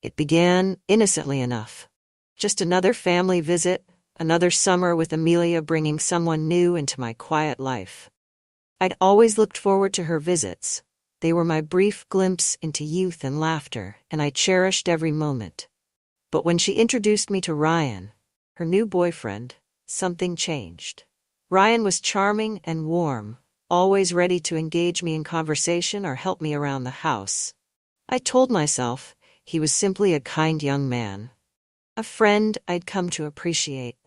It began innocently enough. Just another family visit, another summer with Amelia bringing someone new into my quiet life. I'd always looked forward to her visits. They were my brief glimpse into youth and laughter, and I cherished every moment. But when she introduced me to Ryan, her new boyfriend, something changed. Ryan was charming and warm, always ready to engage me in conversation or help me around the house. I told myself he was simply a kind young man, a friend I'd come to appreciate.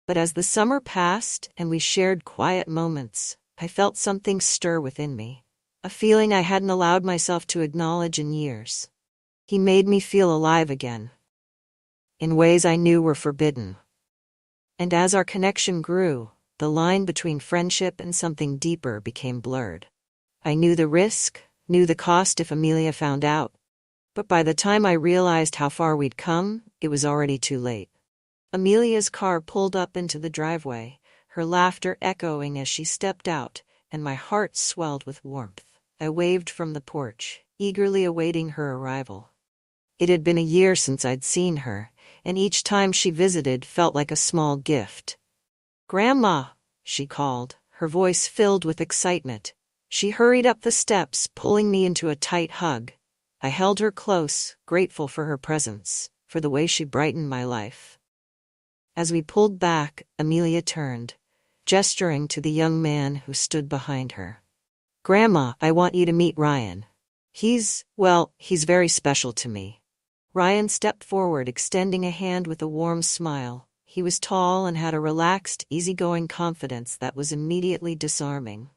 But as the summer passed and we shared quiet moments, I felt something stir within me, a feeling I hadn't allowed myself to acknowledge in years. He made me feel alive again, in ways I knew were forbidden. And as our connection grew, the line between friendship and something deeper became blurred. I knew the risk, knew the cost if Amelia found out. But by the time I realized how far we'd come, it was already too late. Amelia's car pulled up into the driveway, her laughter echoing as she stepped out, and my heart swelled with warmth. I waved from the porch, eagerly awaiting her arrival. It had been a year since I'd seen her, and each time she visited felt like a small gift. "Grandma," she called, her voice filled with excitement. She hurried up the steps, pulling me into a tight hug. I held her close, grateful for her presence, for the way she brightened my life. As we pulled back, Amelia turned, gesturing to the young man who stood behind her. "Grandma, I want you to meet Ryan. He's very special to me." Ryan stepped forward, extending a hand with a warm smile. He was tall and had a relaxed, easygoing confidence that was immediately disarming.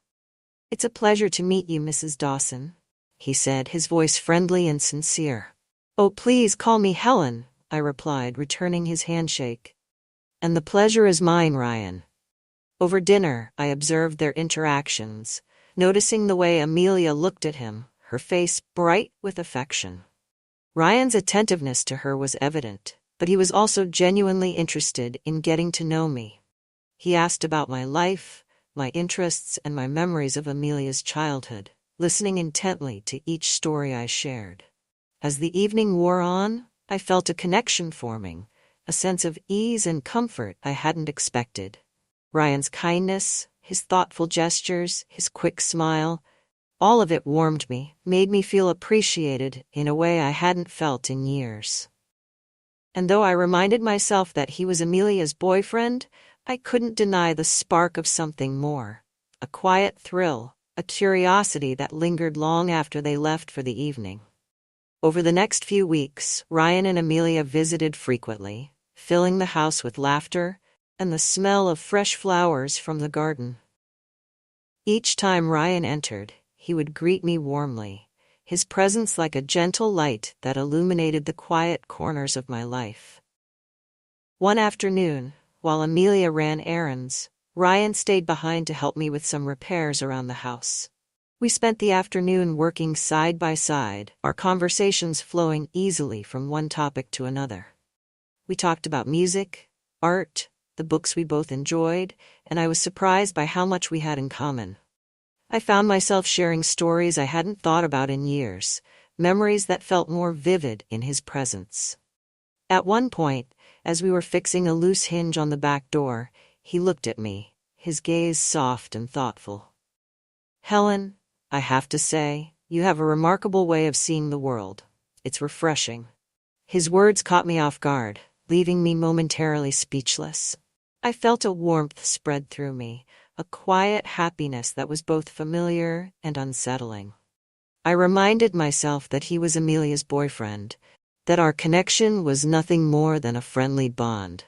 "It's a pleasure to meet you, Mrs. Dawson," he said, his voice friendly and sincere. "Oh, please call me Helen," I replied, returning his handshake. "And the pleasure is mine, Ryan." Over dinner, I observed their interactions, noticing the way Amelia looked at him, her face bright with affection. Ryan's attentiveness to her was evident, but he was also genuinely interested in getting to know me. He asked about my life, my interests, and my memories of Amelia's childhood, listening intently to each story I shared. As the evening wore on, I felt a connection forming, a sense of ease and comfort I hadn't expected. Ryan's kindness, his thoughtful gestures, his quick smile, all of it warmed me, made me feel appreciated in a way I hadn't felt in years. And though I reminded myself that he was Amelia's boyfriend, I couldn't deny the spark of something more, a quiet thrill, a curiosity that lingered long after they left for the evening. Over the next few weeks, Ryan and Amelia visited frequently, filling the house with laughter and the smell of fresh flowers from the garden. Each time Ryan entered, he would greet me warmly, his presence like a gentle light that illuminated the quiet corners of my life. One afternoon, while Amelia ran errands, Ryan stayed behind to help me with some repairs around the house. We spent the afternoon working side by side, our conversations flowing easily from one topic to another. We talked about music, art, the books we both enjoyed, and I was surprised by how much we had in common. I found myself sharing stories I hadn't thought about in years, memories that felt more vivid in his presence. At one point, as we were fixing a loose hinge on the back door, he looked at me, his gaze soft and thoughtful. "Helen, I have to say, you have a remarkable way of seeing the world. It's refreshing." His words caught me off guard, leaving me momentarily speechless. I felt a warmth spread through me, a quiet happiness that was both familiar and unsettling. I reminded myself that he was Amelia's boyfriend, that our connection was nothing more than a friendly bond.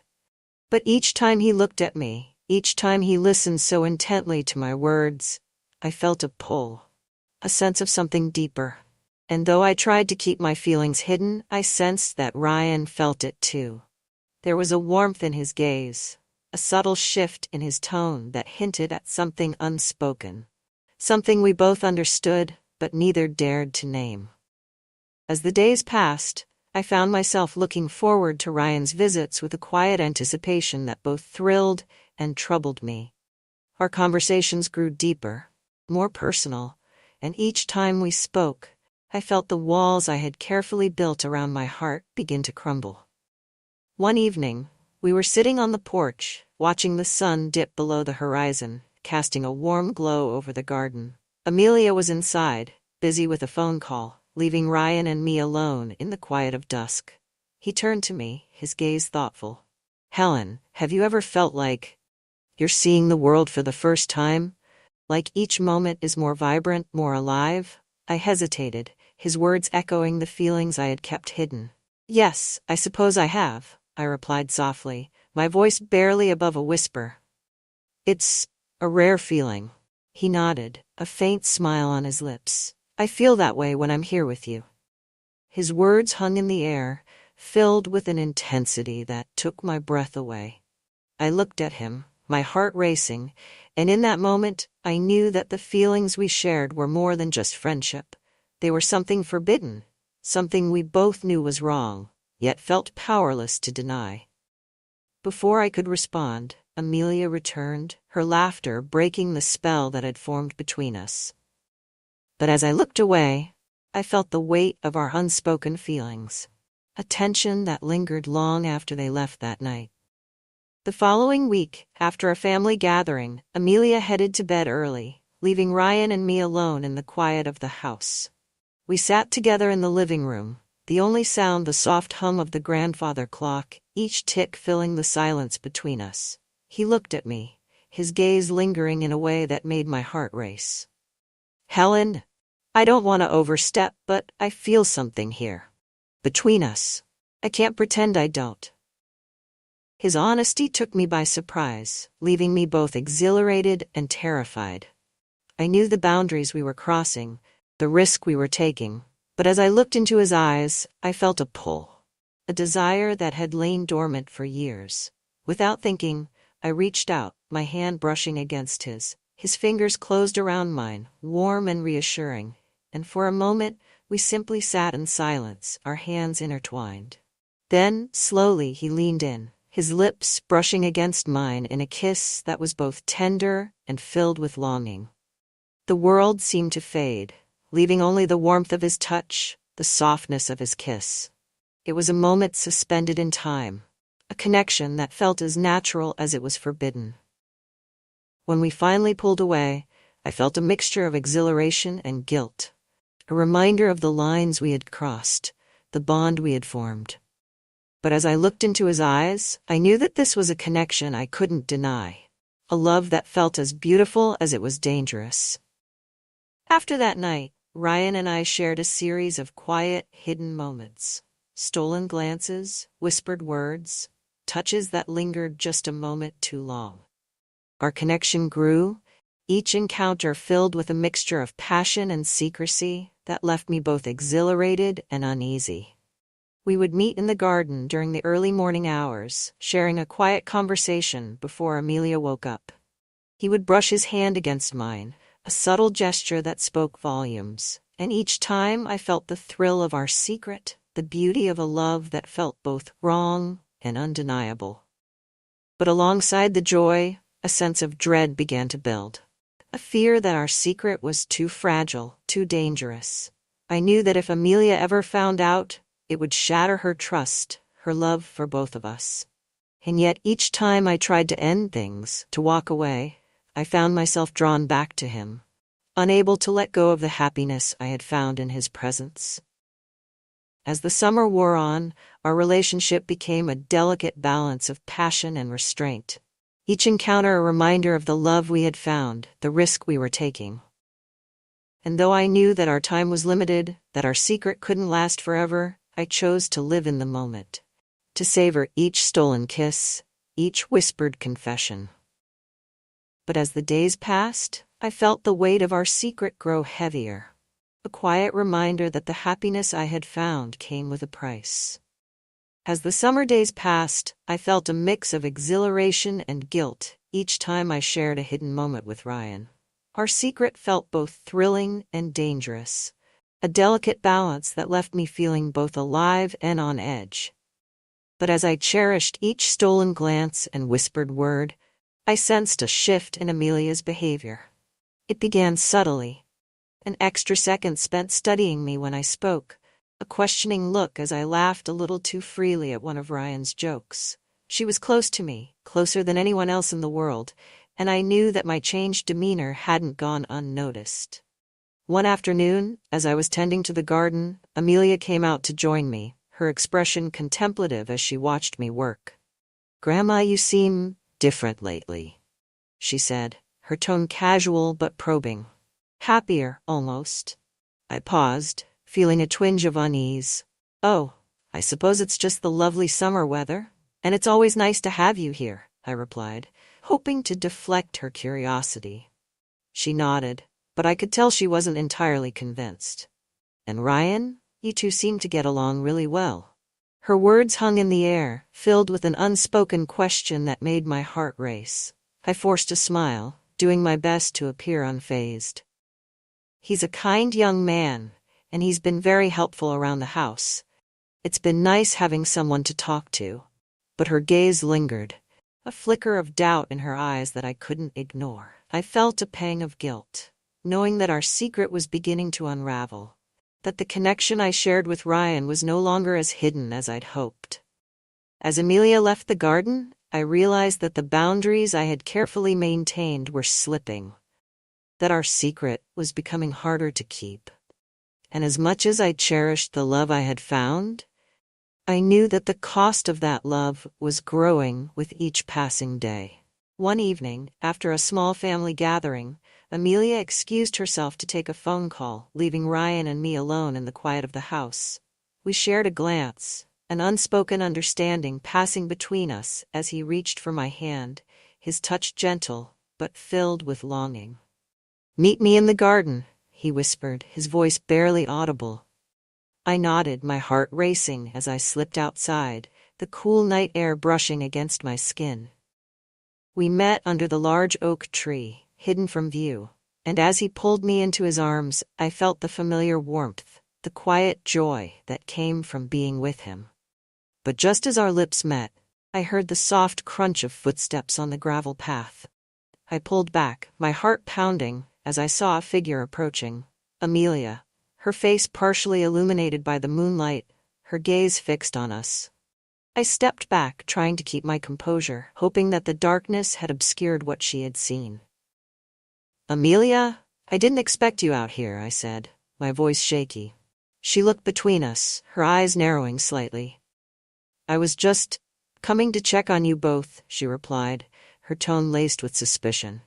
But each time he looked at me, each time he listened so intently to my words, I felt a pull, a sense of something deeper. And though I tried to keep my feelings hidden, I sensed that Ryan felt it too. There was a warmth in his gaze, a subtle shift in his tone that hinted at something unspoken, something we both understood, but neither dared to name. As the days passed, I found myself looking forward to Ryan's visits with a quiet anticipation that both thrilled and troubled me. Our conversations grew deeper, more personal, and each time we spoke, I felt the walls I had carefully built around my heart begin to crumble. One evening, we were sitting on the porch, watching the sun dip below the horizon, casting a warm glow over the garden. Amelia was inside, busy with a phone call, leaving Ryan and me alone in the quiet of dusk. He turned to me, his gaze thoughtful. "Helen, have you ever felt like you're seeing the world for the first time? Like each moment is more vibrant, more alive?" I hesitated, his words echoing the feelings I had kept hidden. "Yes, I suppose I have," I replied softly, my voice barely above a whisper. "It's a rare feeling." He nodded, a faint smile on his lips. "I feel that way when I'm here with you." His words hung in the air, filled with an intensity that took my breath away. I looked at him, my heart racing, and in that moment, I knew that the feelings we shared were more than just friendship. They were something forbidden, something we both knew was wrong, yet felt powerless to deny. Before I could respond, Amelia returned, her laughter breaking the spell that had formed between us. But as I looked away, I felt the weight of our unspoken feelings, a tension that lingered long after they left that night. The following week, after a family gathering, Amelia headed to bed early, leaving Ryan and me alone in the quiet of the house. We sat together in the living room, the only sound the soft hum of the grandfather clock, each tick filling the silence between us. He looked at me, his gaze lingering in a way that made my heart race. "Helen, I don't want to overstep, but I feel something here. Between us. I can't pretend I don't." His honesty took me by surprise, leaving me both exhilarated and terrified. I knew the boundaries we were crossing, the risk we were taking, but as I looked into his eyes, I felt a pull, a desire that had lain dormant for years. Without thinking, I reached out, my hand brushing against his. His fingers closed around mine, warm and reassuring, and for a moment, we simply sat in silence, our hands intertwined. Then, slowly, he leaned in, his lips brushing against mine in a kiss that was both tender and filled with longing. The world seemed to fade, leaving only the warmth of his touch, the softness of his kiss. It was a moment suspended in time, a connection that felt as natural as it was forbidden. When we finally pulled away, I felt a mixture of exhilaration and guilt, a reminder of the lines we had crossed, the bond we had formed. But as I looked into his eyes, I knew that this was a connection I couldn't deny, a love that felt as beautiful as it was dangerous. After that night, Ryan and I shared a series of quiet, hidden moments, stolen glances, whispered words, touches that lingered just a moment too long. Our connection grew, each encounter filled with a mixture of passion and secrecy that left me both exhilarated and uneasy. We would meet in the garden during the early morning hours, sharing a quiet conversation before Amelia woke up. He would brush his hand against mine, a subtle gesture that spoke volumes, and each time I felt the thrill of our secret, the beauty of a love that felt both wrong and undeniable. But alongside the joy, a sense of dread began to build, a fear that our secret was too fragile, too dangerous. I knew that if Amelia ever found out, it would shatter her trust, her love for both of us. And yet each time I tried to end things, to walk away, I found myself drawn back to him, unable to let go of the happiness I had found in his presence. As the summer wore on, our relationship became a delicate balance of passion and restraint. Each encounter a reminder of the love we had found, the risk we were taking. And though I knew that our time was limited, that our secret couldn't last forever, I chose to live in the moment, to savor each stolen kiss, each whispered confession. But as the days passed, I felt the weight of our secret grow heavier, a quiet reminder that the happiness I had found came with a price. As the summer days passed, I felt a mix of exhilaration and guilt each time I shared a hidden moment with Ryan. Our secret felt both thrilling and dangerous, a delicate balance that left me feeling both alive and on edge. But as I cherished each stolen glance and whispered word, I sensed a shift in Amelia's behavior. It began subtly, an extra second spent studying me when I spoke, a questioning look as I laughed a little too freely at one of Ryan's jokes. She was close to me, closer than anyone else in the world, and I knew that my changed demeanor hadn't gone unnoticed. One afternoon, as I was tending to the garden, Amelia came out to join me, her expression contemplative as she watched me work. "Grandma, you seem different lately," she said, her tone casual but probing. "Happier, almost." I paused, feeling a twinge of unease. "Oh, I suppose it's just the lovely summer weather, and it's always nice to have you here," I replied, hoping to deflect her curiosity. She nodded, but I could tell she wasn't entirely convinced. "And Ryan, you two seem to get along really well." Her words hung in the air, filled with an unspoken question that made my heart race. I forced a smile, doing my best to appear unfazed. "He's a kind young man, and he's been very helpful around the house. It's been nice having someone to talk to." But her gaze lingered, a flicker of doubt in her eyes that I couldn't ignore. I felt a pang of guilt, knowing that our secret was beginning to unravel, that the connection I shared with Ryan was no longer as hidden as I'd hoped. As Amelia left the garden, I realized that the boundaries I had carefully maintained were slipping, that our secret was becoming harder to keep. And as much as I cherished the love I had found, I knew that the cost of that love was growing with each passing day. One evening, after a small family gathering, Amelia excused herself to take a phone call, leaving Ryan and me alone in the quiet of the house. We shared a glance, an unspoken understanding passing between us as he reached for my hand, his touch gentle, but filled with longing. "Meet me in the garden," he whispered, his voice barely audible. I nodded, my heart racing as I slipped outside, the cool night air brushing against my skin. We met under the large oak tree, hidden from view, and as he pulled me into his arms, I felt the familiar warmth, the quiet joy that came from being with him. But just as our lips met, I heard the soft crunch of footsteps on the gravel path. I pulled back, my heart pounding, as I saw a figure approaching. Amelia, her face partially illuminated by the moonlight, her gaze fixed on us. I stepped back, trying to keep my composure, hoping that the darkness had obscured what she had seen. "Amelia, I didn't expect you out here," I said, my voice shaky. She looked between us, her eyes narrowing slightly. "I was just coming to check on you both," she replied, her tone laced with suspicion.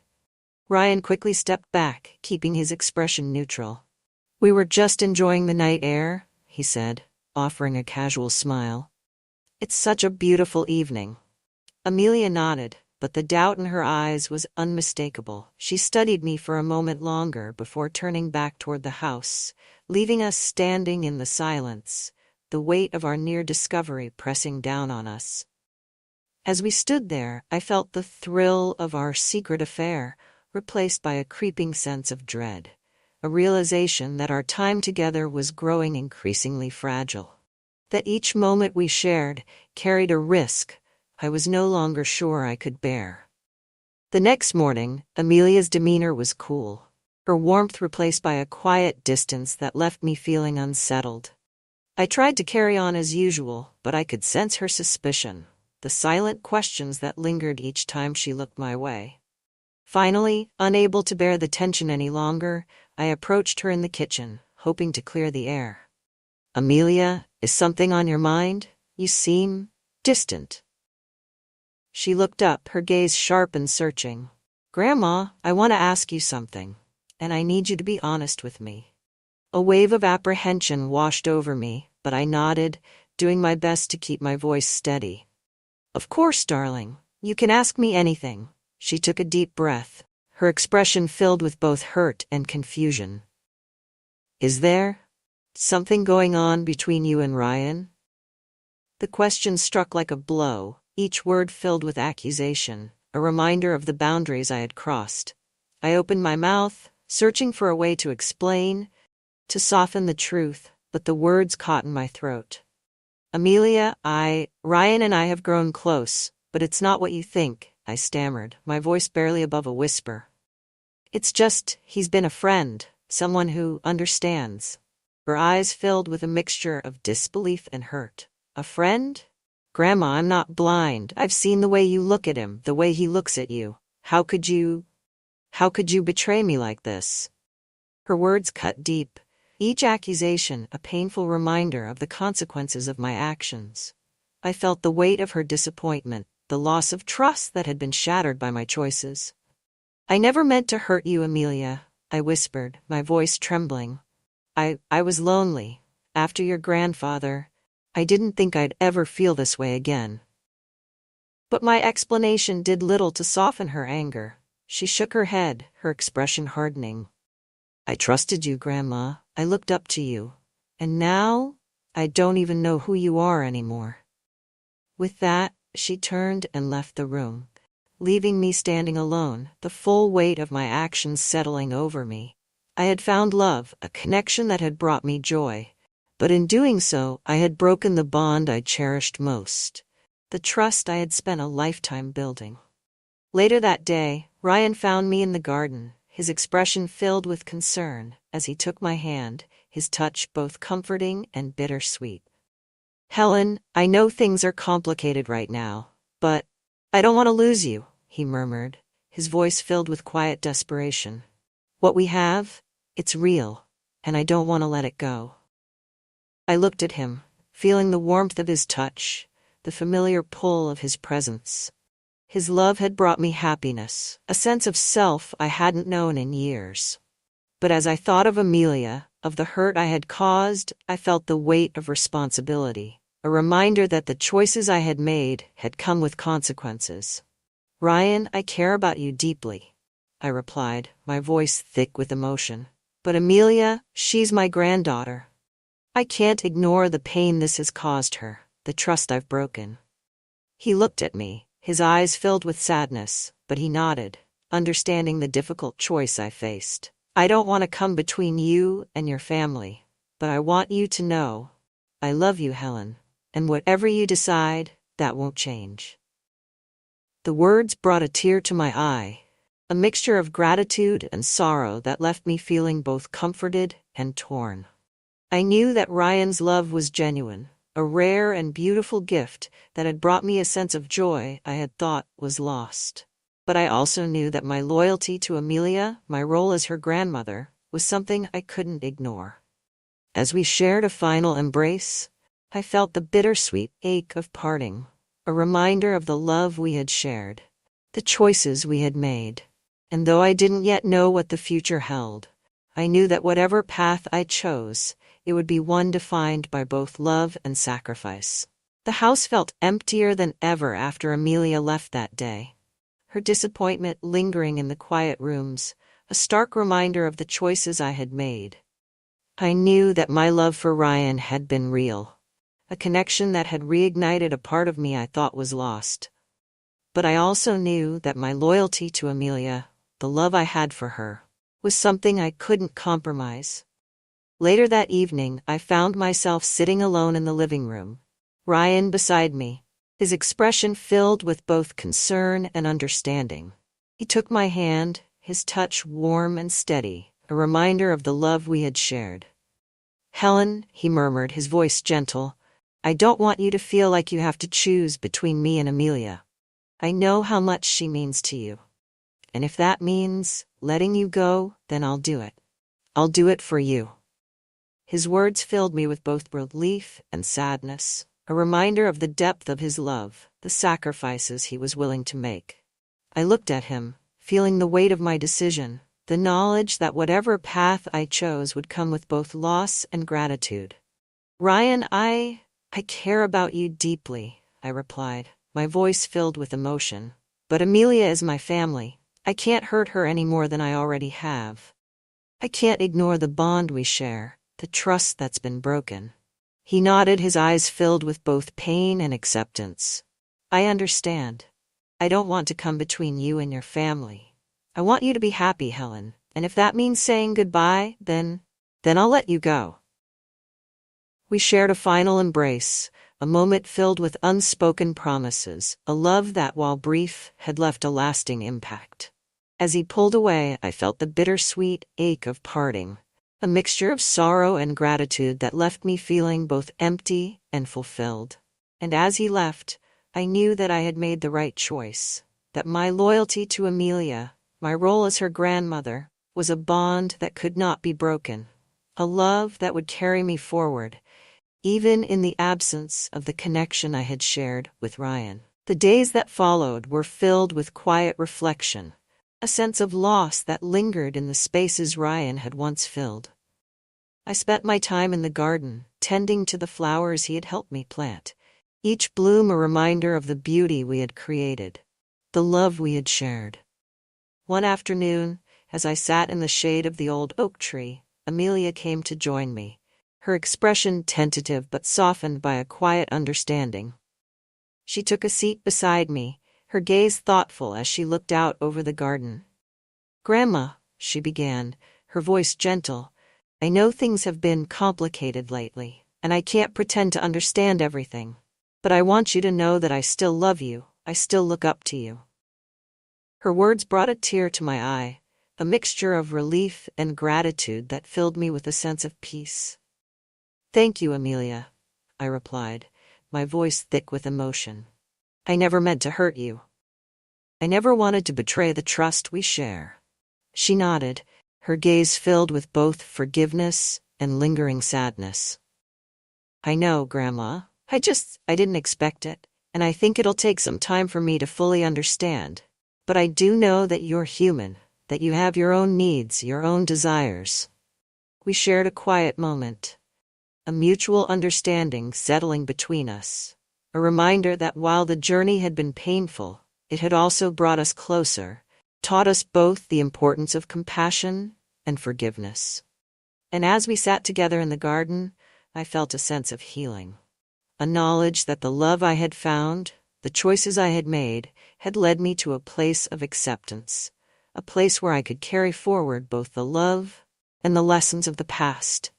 Ryan quickly stepped back, keeping his expression neutral. "We were just enjoying the night air," he said, offering a casual smile. "It's such a beautiful evening." Amelia nodded, but the doubt in her eyes was unmistakable. She studied me for a moment longer before turning back toward the house, leaving us standing in the silence, the weight of our near discovery pressing down on us. As we stood there, I felt the thrill of our secret affair replaced by a creeping sense of dread, a realization that our time together was growing increasingly fragile, that each moment we shared carried a risk I was no longer sure I could bear. The next morning, Amelia's demeanor was cool, her warmth replaced by a quiet distance that left me feeling unsettled. I tried to carry on as usual, but I could sense her suspicion, the silent questions that lingered each time she looked my way. Finally, unable to bear the tension any longer, I approached her in the kitchen, hoping to clear the air. "Amelia, is something on your mind? You seem distant." She looked up, her gaze sharp and searching. "Grandma, I want to ask you something, and I need you to be honest with me." A wave of apprehension washed over me, but I nodded, doing my best to keep my voice steady. "Of course, darling. You can ask me anything." She took a deep breath, her expression filled with both hurt and confusion. "Is there something going on between you and Ryan?" The question struck like a blow, each word filled with accusation, a reminder of the boundaries I had crossed. I opened my mouth, searching for a way to explain, to soften the truth, but the words caught in my throat. "Amelia, Ryan and I have grown close, but it's not what you think," I stammered, my voice barely above a whisper. "It's just, he's been a friend, someone who understands. Her eyes filled with a mixture of disbelief and hurt. A friend? Grandma, I'm not blind. I've seen the way you look at him, the way he looks at you. How could you betray me like this? Her words cut deep, each accusation a painful reminder of the consequences of my actions. I felt the weight of her disappointment, the loss of trust that had been shattered by my choices. I never meant to hurt you, Amelia, I whispered, my voice trembling. I was lonely. After your grandfather, I didn't think I'd ever feel this way again. But my explanation did little to soften her anger. She shook her head, her expression hardening. I trusted you, Grandma. I looked up to you. And now, I don't even know who you are anymore. With that, she turned and left the room, leaving me standing alone, the full weight of my actions settling over me. I had found love, a connection that had brought me joy. But in doing so, I had broken the bond I cherished most, the trust I had spent a lifetime building. Later that day, Ryan found me in the garden, his expression filled with concern as he took my hand, his touch both comforting and bittersweet. Helen, I know things are complicated right now, but I don't want to lose you, he murmured, his voice filled with quiet desperation. What we have, it's real, and I don't want to let it go. I looked at him, feeling the warmth of his touch, the familiar pull of his presence. His love had brought me happiness, a sense of self I hadn't known in years. But as I thought of Amelia, of the hurt I had caused, I felt the weight of responsibility, a reminder that the choices I had made had come with consequences. Ryan, I care about you deeply, I replied, my voice thick with emotion. But Amelia, she's my granddaughter. I can't ignore the pain this has caused her, the trust I've broken. He looked at me, his eyes filled with sadness, but he nodded, understanding the difficult choice I faced. I don't want to come between you and your family, but I want you to know, I love you, Helen, and whatever you decide, that won't change. The words brought a tear to my eye, a mixture of gratitude and sorrow that left me feeling both comforted and torn. I knew that Ryan's love was genuine, a rare and beautiful gift that had brought me a sense of joy I had thought was lost. But I also knew that my loyalty to Amelia, my role as her grandmother, was something I couldn't ignore. As we shared a final embrace, I felt the bittersweet ache of parting, a reminder of the love we had shared, the choices we had made. And though I didn't yet know what the future held, I knew that whatever path I chose, it would be one defined by both love and sacrifice. The house felt emptier than ever after Amelia left that day, her disappointment lingering in the quiet rooms, a stark reminder of the choices I had made. I knew that my love for Ryan had been real, a connection that had reignited a part of me I thought was lost. But I also knew that my loyalty to Amelia, the love I had for her, was something I couldn't compromise. Later that evening, I found myself sitting alone in the living room, Ryan beside me, his expression filled with both concern and understanding. He took my hand, his touch warm and steady, a reminder of the love we had shared. Helen, he murmured, his voice gentle, I don't want you to feel like you have to choose between me and Amelia. I know how much she means to you. And if that means letting you go, then I'll do it. I'll do it for you. His words filled me with both relief and sadness, a reminder of the depth of his love, the sacrifices he was willing to make. I looked at him, feeling the weight of my decision, the knowledge that whatever path I chose would come with both loss and gratitude. Ryan, I care about you deeply, I replied, my voice filled with emotion. But Amelia is my family. I can't hurt her any more than I already have. I can't ignore the bond we share, the trust that's been broken. He nodded, his eyes filled with both pain and acceptance. I understand. I don't want to come between you and your family. I want you to be happy, Helen, and if that means saying goodbye, then I'll let you go. We shared a final embrace, a moment filled with unspoken promises, a love that, while brief, had left a lasting impact. As he pulled away, I felt the bittersweet ache of parting, a mixture of sorrow and gratitude that left me feeling both empty and fulfilled. And as he left, I knew that I had made the right choice, that my loyalty to Amelia, my role as her grandmother, was a bond that could not be broken, a love that would carry me forward, even in the absence of the connection I had shared with Ryan. The days that followed were filled with quiet reflection, a sense of loss that lingered in the spaces Ryan had once filled. I spent my time in the garden, tending to the flowers he had helped me plant, each bloom a reminder of the beauty we had created, the love we had shared. One afternoon, as I sat in the shade of the old oak tree, Amelia came to join me, her expression tentative but softened by a quiet understanding. She took a seat beside me, her gaze thoughtful as she looked out over the garden. "Grandma," she began, her voice gentle, "I know things have been complicated lately, and I can't pretend to understand everything. But I want you to know that I still love you, I still look up to you." Her words brought a tear to my eye, a mixture of relief and gratitude that filled me with a sense of peace. "Thank you, Amelia," I replied, my voice thick with emotion. "I never meant to hurt you. I never wanted to betray the trust we share." She nodded, her gaze filled with both forgiveness and lingering sadness. "I know, Grandma. I didn't expect it, and I think it'll take some time for me to fully understand. But I do know that you're human, that you have your own needs, your own desires." We shared a quiet moment, a mutual understanding settling between us, a reminder that while the journey had been painful, it had also brought us closer, taught us both the importance of compassion and forgiveness. And as we sat together in the garden, I felt a sense of healing, a knowledge that the love I had found, the choices I had made, had led me to a place of acceptance, a place where I could carry forward both the love and the lessons of the past.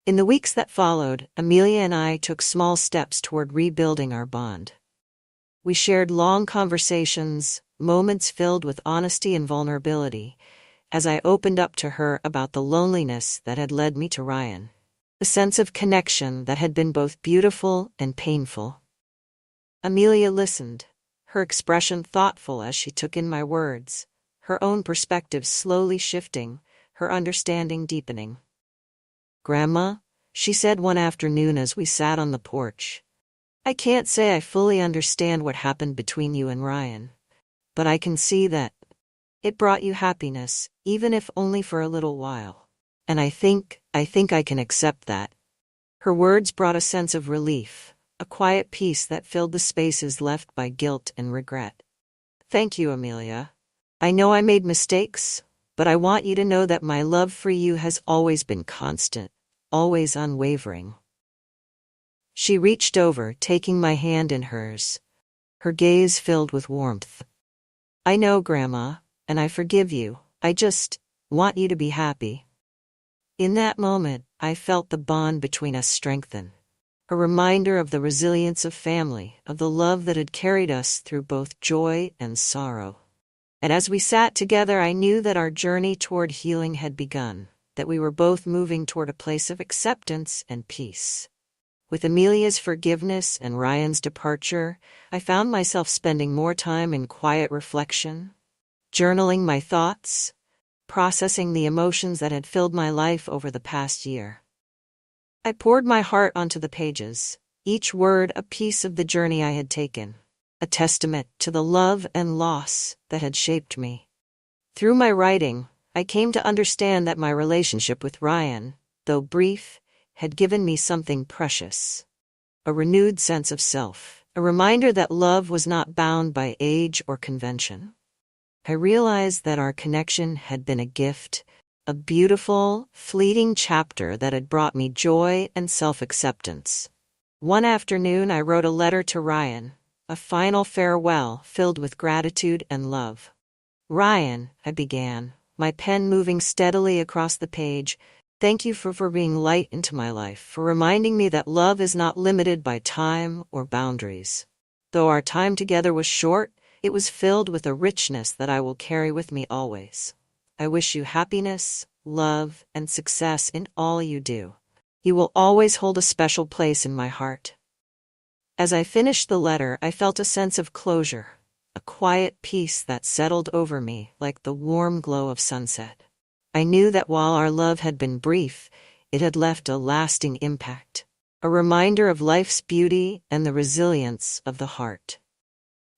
In the weeks that followed, Amelia and I took small steps toward rebuilding our bond. We shared long conversations, moments filled with honesty and vulnerability, as I opened up to her about the loneliness that had led me to Ryan, a sense of connection that had been both beautiful and painful. Amelia listened, her expression thoughtful as she took in my words, her own perspective slowly shifting, her understanding deepening. "Grandma," she said one afternoon as we sat on the porch, "I can't say I fully understand what happened between you and Ryan, but I can see that it brought you happiness, even if only for a little while. And I think I can accept that." Her words brought a sense of relief, a quiet peace that filled the spaces left by guilt and regret. "Thank you, Amelia. I know I made mistakes, but I want you to know that my love for you has always been constant, always unwavering." She reached over, taking my hand in hers, her gaze filled with warmth. "I know, Grandma, and I forgive you. I just want you to be happy." In that moment, I felt the bond between us strengthen, a reminder of the resilience of family, of the love that had carried us through both joy and sorrow. And as we sat together, I knew that our journey toward healing had begun, that we were both moving toward a place of acceptance and peace. With Amelia's forgiveness and Ryan's departure, I found myself spending more time in quiet reflection, journaling my thoughts, processing the emotions that had filled my life over the past year. I poured my heart onto the pages, each word a piece of the journey I had taken, a testament to the love and loss that had shaped me. Through my writing, I came to understand that my relationship with Ryan, though brief, had given me something precious, a renewed sense of self, a reminder that love was not bound by age or convention. I realized that our connection had been a gift, a beautiful, fleeting chapter that had brought me joy and self-acceptance. One afternoon, I wrote a letter to Ryan, a final farewell filled with gratitude and love. "Ryan," I began, my pen moving steadily across the page, "thank you for being light into my life, for reminding me that love is not limited by time or boundaries. Though our time together was short, it was filled with a richness that I will carry with me always. I wish you happiness, love, and success in all you do. You will always hold a special place in my heart. As I finished the letter, I felt a sense of closure, a quiet peace that settled over me like the warm glow of sunset. I knew that while our love had been brief, it had left a lasting impact, a reminder of life's beauty and the resilience of the heart.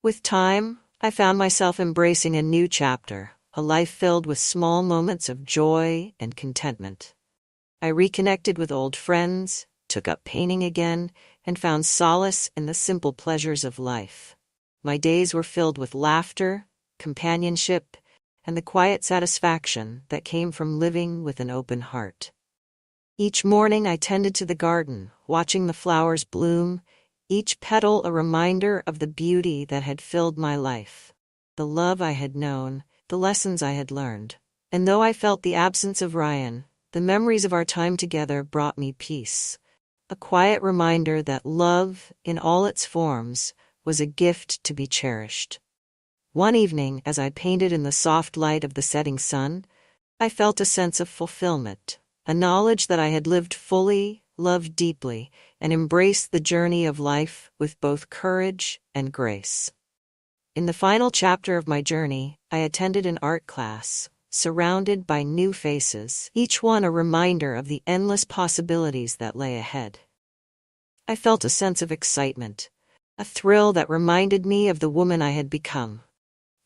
With time, I found myself embracing a new chapter, a life filled with small moments of joy and contentment. I reconnected with old friends, took up painting again, and found solace in the simple pleasures of life. My days were filled with laughter, companionship, and the quiet satisfaction that came from living with an open heart. Each morning I tended to the garden, watching the flowers bloom, each petal a reminder of the beauty that had filled my life, the love I had known, the lessons I had learned. And though I felt the absence of Ryan, the memories of our time together brought me peace, a quiet reminder that love, in all its forms, was a gift to be cherished. One evening, as I painted in the soft light of the setting sun, I felt a sense of fulfillment, a knowledge that I had lived fully, loved deeply, and embraced the journey of life with both courage and grace. In the final chapter of my journey, I attended an art class, surrounded by new faces, each one a reminder of the endless possibilities that lay ahead. I felt a sense of excitement, a thrill that reminded me of the woman I had become,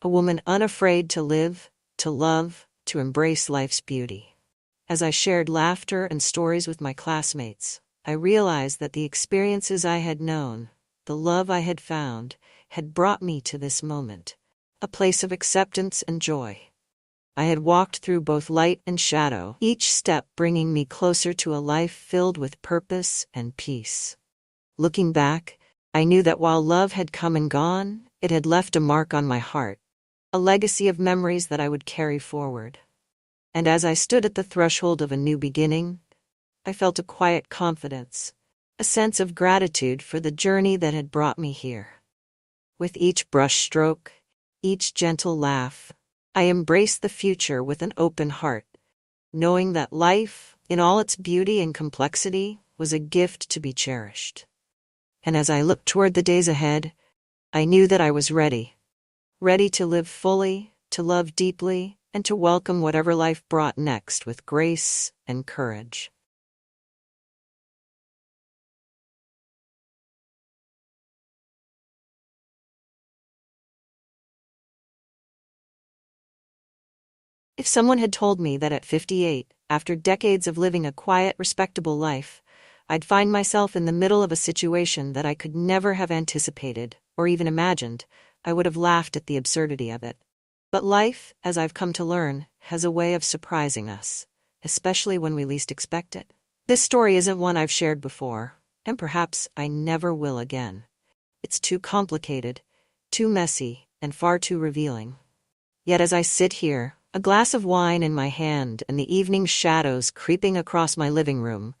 a woman unafraid to live, to love, to embrace life's beauty. As I shared laughter and stories with my classmates, I realized that the experiences I had known, the love I had found, had brought me to this moment, a place of acceptance and joy. I had walked through both light and shadow, each step bringing me closer to a life filled with purpose and peace. Looking back, I knew that while love had come and gone, it had left a mark on my heart, a legacy of memories that I would carry forward. And as I stood at the threshold of a new beginning, I felt a quiet confidence, a sense of gratitude for the journey that had brought me here. With each brushstroke, each gentle laugh, I embraced the future with an open heart, knowing that life, in all its beauty and complexity, was a gift to be cherished. And as I looked toward the days ahead, I knew that I was ready to live fully, to love deeply, and to welcome whatever life brought next with grace and courage. If someone had told me that at 58, after decades of living a quiet, respectable life, I'd find myself in the middle of a situation that I could never have anticipated or even imagined, I would have laughed at the absurdity of it. But life, as I've come to learn, has a way of surprising us, especially when we least expect it. This story isn't one I've shared before, and perhaps I never will again. It's too complicated, too messy, and far too revealing. Yet as I sit here, a glass of wine in my hand and the evening shadows creeping across my living room,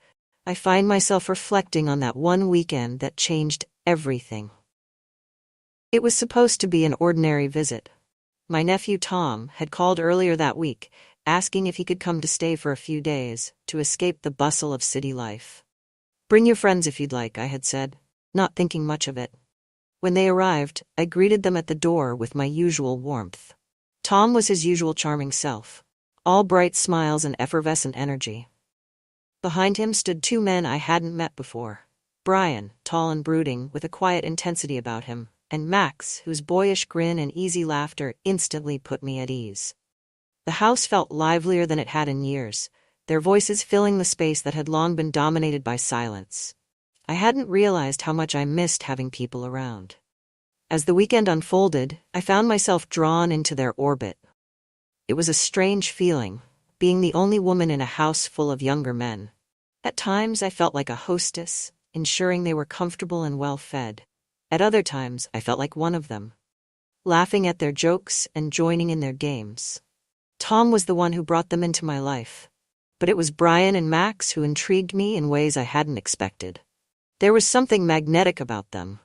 I find myself reflecting on that one weekend that changed everything. It was supposed to be an ordinary visit. My nephew Tom had called earlier that week, asking if he could come to stay for a few days, to escape the bustle of city life. "Bring your friends if you'd like," I had said, not thinking much of it. When they arrived, I greeted them at the door with my usual warmth. Tom was his usual charming self, all bright smiles and effervescent energy. Behind him stood two men I hadn't met before. Brian, tall and brooding, with a quiet intensity about him, and Max, whose boyish grin and easy laughter instantly put me at ease. The house felt livelier than it had in years, their voices filling the space that had long been dominated by silence. I hadn't realized how much I missed having people around. As the weekend unfolded, I found myself drawn into their orbit. It was a strange feeling, being the only woman in a house full of younger men. At times I felt like a hostess, ensuring they were comfortable and well-fed. At other times I felt like one of them, laughing at their jokes and joining in their games. Tom was the one who brought them into my life, but it was Brian and Max who intrigued me in ways I hadn't expected. There was something magnetic about them,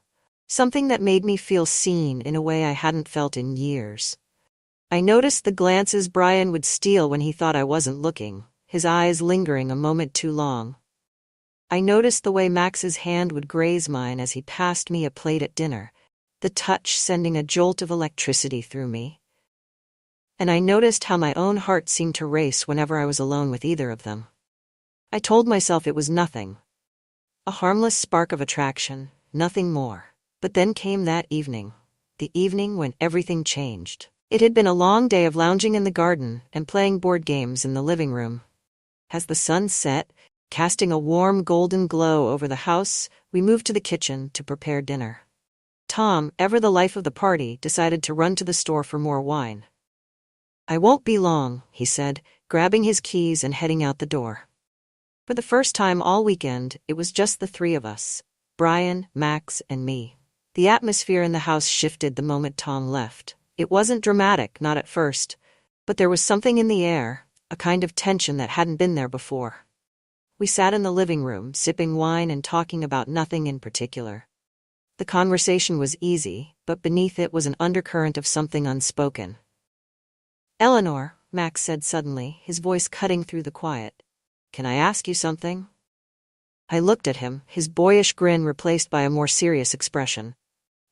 something that made me feel seen in a way I hadn't felt in years. I noticed the glances Brian would steal when he thought I wasn't looking, his eyes lingering a moment too long. I noticed the way Max's hand would graze mine as he passed me a plate at dinner, the touch sending a jolt of electricity through me. And I noticed how my own heart seemed to race whenever I was alone with either of them. I told myself it was nothing. A harmless spark of attraction, nothing more. But then came that evening. The evening when everything changed. It had been a long day of lounging in the garden and playing board games in the living room. As the sun set, casting a warm golden glow over the house, we moved to the kitchen to prepare dinner. Tom, ever the life of the party, decided to run to the store for more wine. "I won't be long," he said, grabbing his keys and heading out the door. For the first time all weekend, it was just the three of us, Brian, Max, and me. The atmosphere in the house shifted the moment Tom left. It wasn't dramatic, not at first, but there was something in the air, a kind of tension that hadn't been there before. We sat in the living room, sipping wine and talking about nothing in particular. The conversation was easy, but beneath it was an undercurrent of something unspoken. "Eleanor," Max said suddenly, his voice cutting through the quiet, "can I ask you something?" I looked at him, his boyish grin replaced by a more serious expression.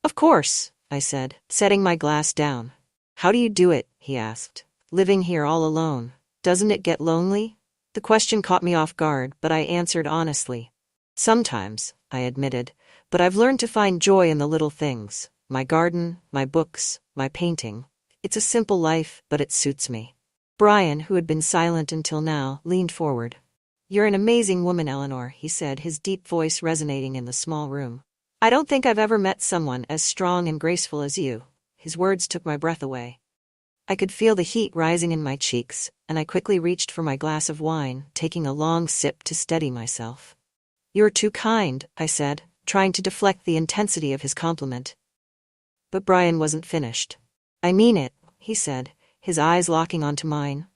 "Of course," I said, setting my glass down. "How do you do it?" he asked. "Living here all alone. Doesn't it get lonely?" The question caught me off guard, but I answered honestly. "Sometimes," I admitted, "but I've learned to find joy in the little things. My garden, my books, my painting. It's a simple life, but it suits me." Brian, who had been silent until now, leaned forward. "You're an amazing woman, Eleanor," he said, his deep voice resonating in the small room. "I don't think I've ever met someone as strong and graceful as you." His words took my breath away. I could feel the heat rising in my cheeks, and I quickly reached for my glass of wine, taking a long sip to steady myself. "You're too kind," I said, trying to deflect the intensity of his compliment. But Brian wasn't finished. "I mean it," he said, his eyes locking onto mine.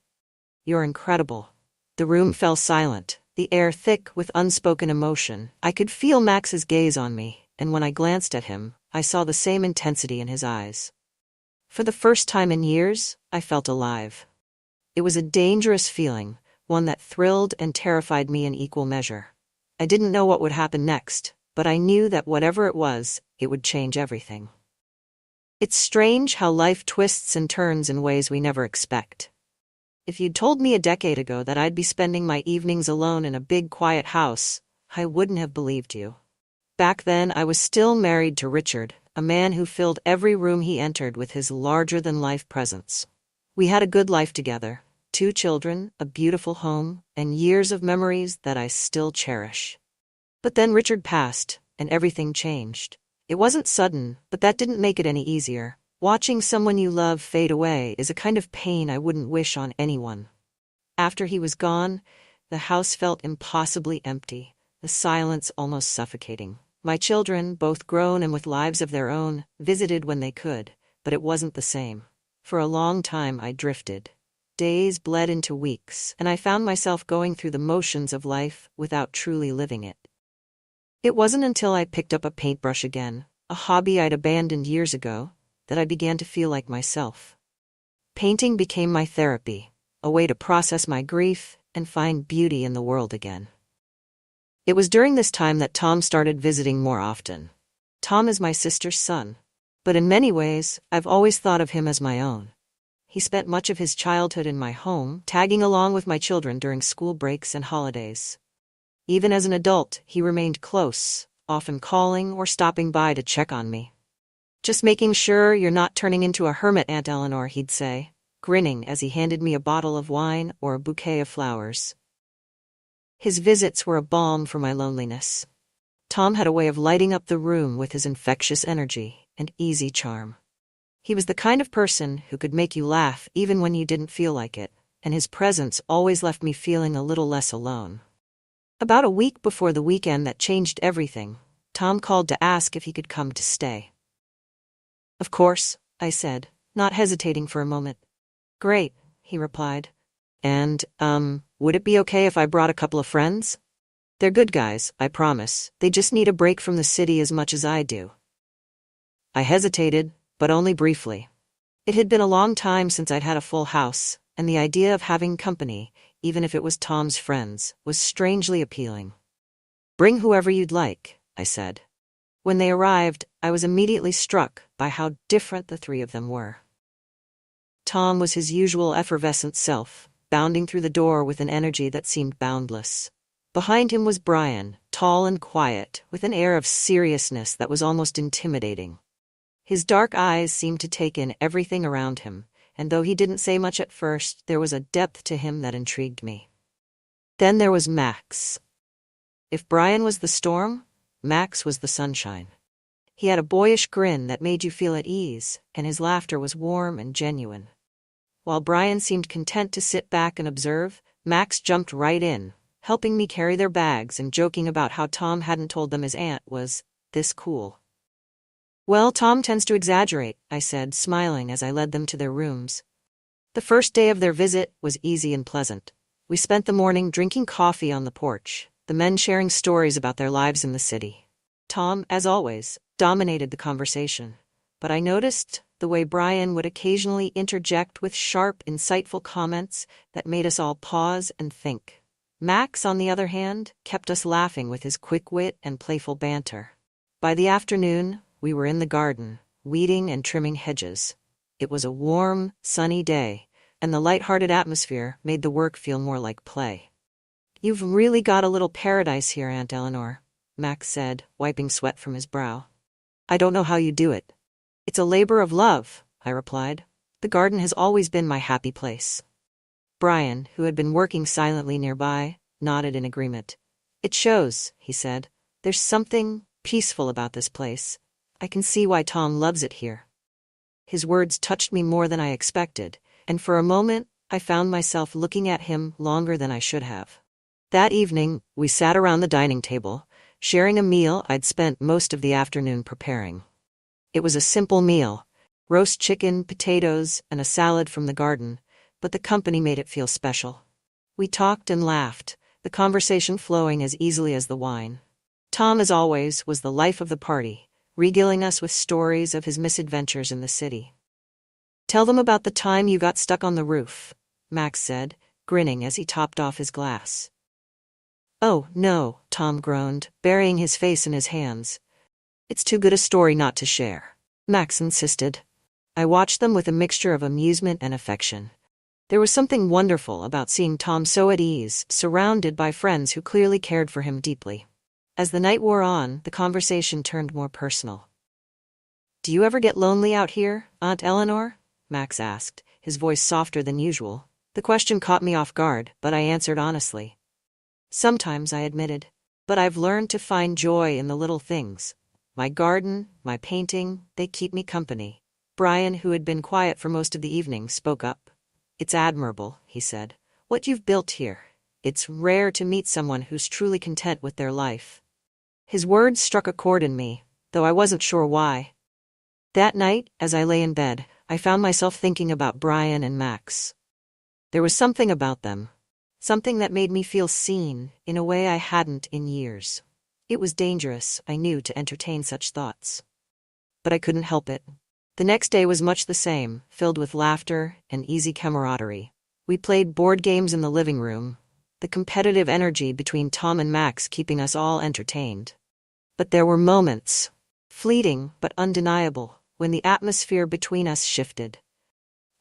"You're incredible." The room fell silent, the air thick with unspoken emotion. I could feel Max's gaze on me, and when I glanced at him, I saw the same intensity in his eyes. For the first time in years, I felt alive. It was a dangerous feeling, one that thrilled and terrified me in equal measure. I didn't know what would happen next, but I knew that whatever it was, it would change everything. It's strange how life twists and turns in ways we never expect. If you'd told me a decade ago that I'd be spending my evenings alone in a big quiet house, I wouldn't have believed you. Back then, I was still married to Richard, a man who filled every room he entered with his larger-than-life presence. We had a good life together, 2 children, a beautiful home, and years of memories that I still cherish. But then Richard passed, and everything changed. It wasn't sudden, but that didn't make it any easier. Watching someone you love fade away is a kind of pain I wouldn't wish on anyone. After he was gone, the house felt impossibly empty, the silence almost suffocating. My children, both grown and with lives of their own, visited when they could, but it wasn't the same. For a long time I drifted. Days bled into weeks, and I found myself going through the motions of life without truly living it. It wasn't until I picked up a paintbrush again, a hobby I'd abandoned years ago, that I began to feel like myself. Painting became my therapy, a way to process my grief and find beauty in the world again. It was during this time that Tom started visiting more often. Tom is my sister's son, but in many ways, I've always thought of him as my own. He spent much of his childhood in my home, tagging along with my children during school breaks and holidays. Even as an adult, he remained close, often calling or stopping by to check on me. "Just making sure you're not turning into a hermit, Aunt Eleanor," he'd say, grinning as he handed me a bottle of wine or a bouquet of flowers. His visits were a balm for my loneliness. Tom had a way of lighting up the room with his infectious energy and easy charm. He was the kind of person who could make you laugh even when you didn't feel like it, and his presence always left me feeling a little less alone. About a week before the weekend that changed everything, Tom called to ask if he could come to stay. "Of course," I said, not hesitating for a moment. "Great," he replied. "And, would it be okay if I brought a couple of friends? They're good guys, I promise. They just need a break from the city as much as I do." I hesitated, but only briefly. It had been a long time since I'd had a full house, and the idea of having company, even if it was Tom's friends, was strangely appealing. "Bring whoever you'd like," I said. When they arrived, I was immediately struck by how different the three of them were. Tom was his usual effervescent self, bounding through the door with an energy that seemed boundless. Behind him was Brian, tall and quiet, with an air of seriousness that was almost intimidating. His dark eyes seemed to take in everything around him, and though he didn't say much at first, there was a depth to him that intrigued me. Then there was Max. If Brian was the storm, Max was the sunshine. He had a boyish grin that made you feel at ease, and his laughter was warm and genuine. While Brian seemed content to sit back and observe, Max jumped right in, helping me carry their bags and joking about how Tom hadn't told them his aunt was this cool. "Well, Tom tends to exaggerate," I said, smiling as I led them to their rooms. The first day of their visit was easy and pleasant. We spent the morning drinking coffee on the porch, the men sharing stories about their lives in the city. Tom, as always, dominated the conversation, but I noticed the way Brian would occasionally interject with sharp, insightful comments that made us all pause and think. Max, on the other hand, kept us laughing with his quick wit and playful banter. By the afternoon, we were in the garden, weeding and trimming hedges. It was a warm, sunny day, and the light-hearted atmosphere made the work feel more like play. "You've really got a little paradise here, Aunt Eleanor," Max said, wiping sweat from his brow. "I don't know how you do it." "It's a labor of love," I replied. "The garden has always been my happy place." Brian, who had been working silently nearby, nodded in agreement. "It shows," he said. "There's something peaceful about this place. I can see why Tom loves it here." His words touched me more than I expected, and for a moment I found myself looking at him longer than I should have. That evening, we sat around the dining table, sharing a meal I'd spent most of the afternoon preparing. It was a simple meal: roast chicken, potatoes, and a salad from the garden, but the company made it feel special. We talked and laughed, the conversation flowing as easily as the wine. Tom, as always, was the life of the party, regaling us with stories of his misadventures in the city. "Tell them about the time you got stuck on the roof," Max said, grinning as he topped off his glass. "Oh, no," Tom groaned, burying his face in his hands. "It's too good a story not to share," Max insisted. I watched them with a mixture of amusement and affection. There was something wonderful about seeing Tom so at ease, surrounded by friends who clearly cared for him deeply. As the night wore on, the conversation turned more personal. "Do you ever get lonely out here, Aunt Eleanor?" Max asked, his voice softer than usual. The question caught me off guard, but I answered honestly. "Sometimes," I admitted, "but I've learned to find joy in the little things. My garden, my painting, they keep me company." Brian, who had been quiet for most of the evening, spoke up. "It's admirable," he said, "what you've built here. It's rare to meet someone who's truly content with their life." His words struck a chord in me, though I wasn't sure why. That night, as I lay in bed, I found myself thinking about Brian and Max. There was something about them, something that made me feel seen in a way I hadn't in years. It was dangerous, I knew, to entertain such thoughts. But I couldn't help it. The next day was much the same, filled with laughter and easy camaraderie. We played board games in the living room, the competitive energy between Tom and Max keeping us all entertained. But there were moments, fleeting but undeniable, when the atmosphere between us shifted.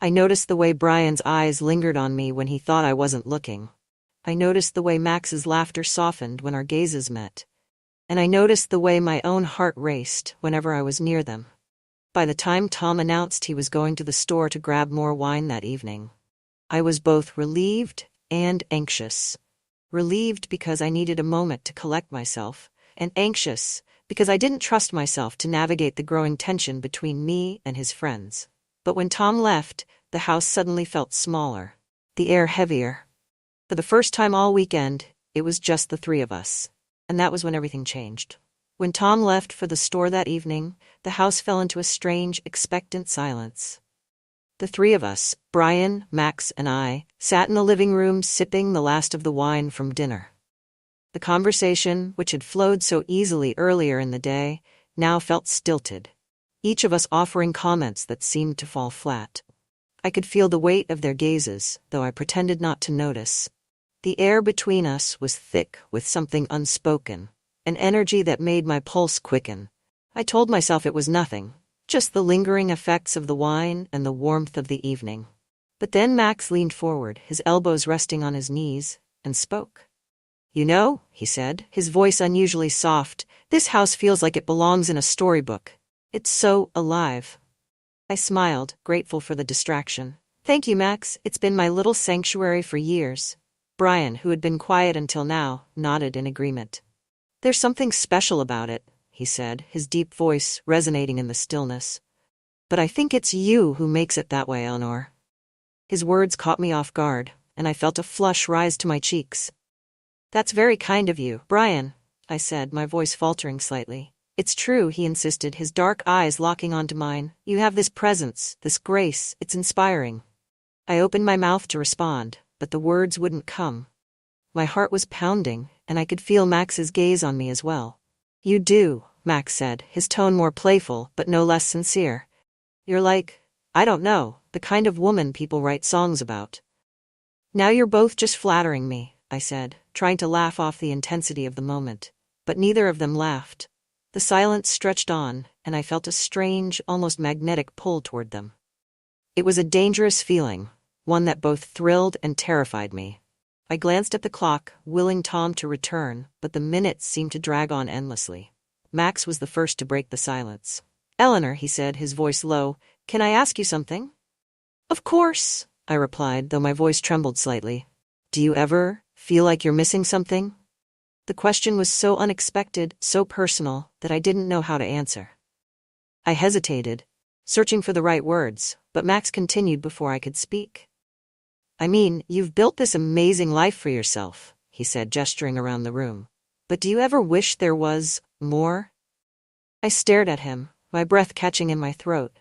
I noticed the way Brian's eyes lingered on me when he thought I wasn't looking. I noticed the way Max's laughter softened when our gazes met. And I noticed the way my own heart raced whenever I was near them. By the time Tom announced he was going to the store to grab more wine that evening, I was both relieved and anxious. Relieved because I needed a moment to collect myself, and anxious because I didn't trust myself to navigate the growing tension between me and his friends. But when Tom left, the house suddenly felt smaller, the air heavier. For the first time all weekend, it was just the three of us, and that was when everything changed. When Tom left for the store that evening, the house fell into a strange, expectant silence. The three of us, Brian, Max, and I, sat in the living room sipping the last of the wine from dinner. The conversation, which had flowed so easily earlier in the day, now felt stilted. each of us offering comments that seemed to fall flat. I could feel the weight of their gazes, though I pretended not to notice. The air between us was thick with something unspoken, an energy that made my pulse quicken. I told myself it was nothing, just the lingering effects of the wine and the warmth of the evening. But then Max leaned forward, his elbows resting on his knees, and spoke. "You know," he said, his voice unusually soft, "this house feels like it belongs in a storybook. It's so alive." I smiled, grateful for the distraction. "Thank you, Max. It's been my little sanctuary for years." Brian, who had been quiet until now, nodded in agreement. "There's something special about it," he said, his deep voice resonating in the stillness. "But I think it's you who makes it that way, Eleanor." His words caught me off guard, and I felt a flush rise to my cheeks. "That's very kind of you, Brian," I said, my voice faltering slightly. "It's true," he insisted, his dark eyes locking onto mine. "You have this presence, this grace, it's inspiring." I opened my mouth to respond, but the words wouldn't come. My heart was pounding, and I could feel Max's gaze on me as well. "You do," Max said, his tone more playful but no less sincere. "You're like, I don't know, the kind of woman people write songs about." "Now you're both just flattering me," I said, trying to laugh off the intensity of the moment. But neither of them laughed. The silence stretched on, and I felt a strange, almost magnetic pull toward them. It was a dangerous feeling, one that both thrilled and terrified me. I glanced at the clock, willing Tom to return, but the minutes seemed to drag on endlessly. Max was the first to break the silence. "Eleanor," he said, his voice low, "can I ask you something?" "Of course," I replied, though my voice trembled slightly. "Do you ever feel like you're missing something?" The question was so unexpected, so personal, that I didn't know how to answer. I hesitated, searching for the right words, but Max continued before I could speak. "I mean, you've built this amazing life for yourself," he said, gesturing around the room. "But do you ever wish there was more?" I stared at him, my breath catching in my throat.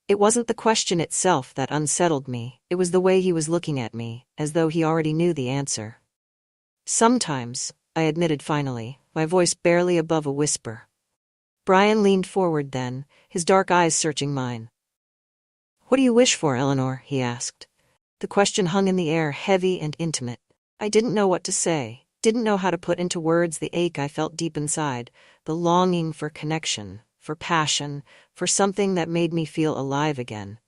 It wasn't the question itself that unsettled me, it was the way he was looking at me, as though he already knew the answer. "Sometimes," I admitted finally, my voice barely above a whisper. Brian leaned forward then, his dark eyes searching mine. "What do you wish for, Eleanor?" he asked. The question hung in the air, heavy and intimate. I didn't know what to say, didn't know how to put into words the ache I felt deep inside, the longing for connection, for passion, for something that made me feel alive again.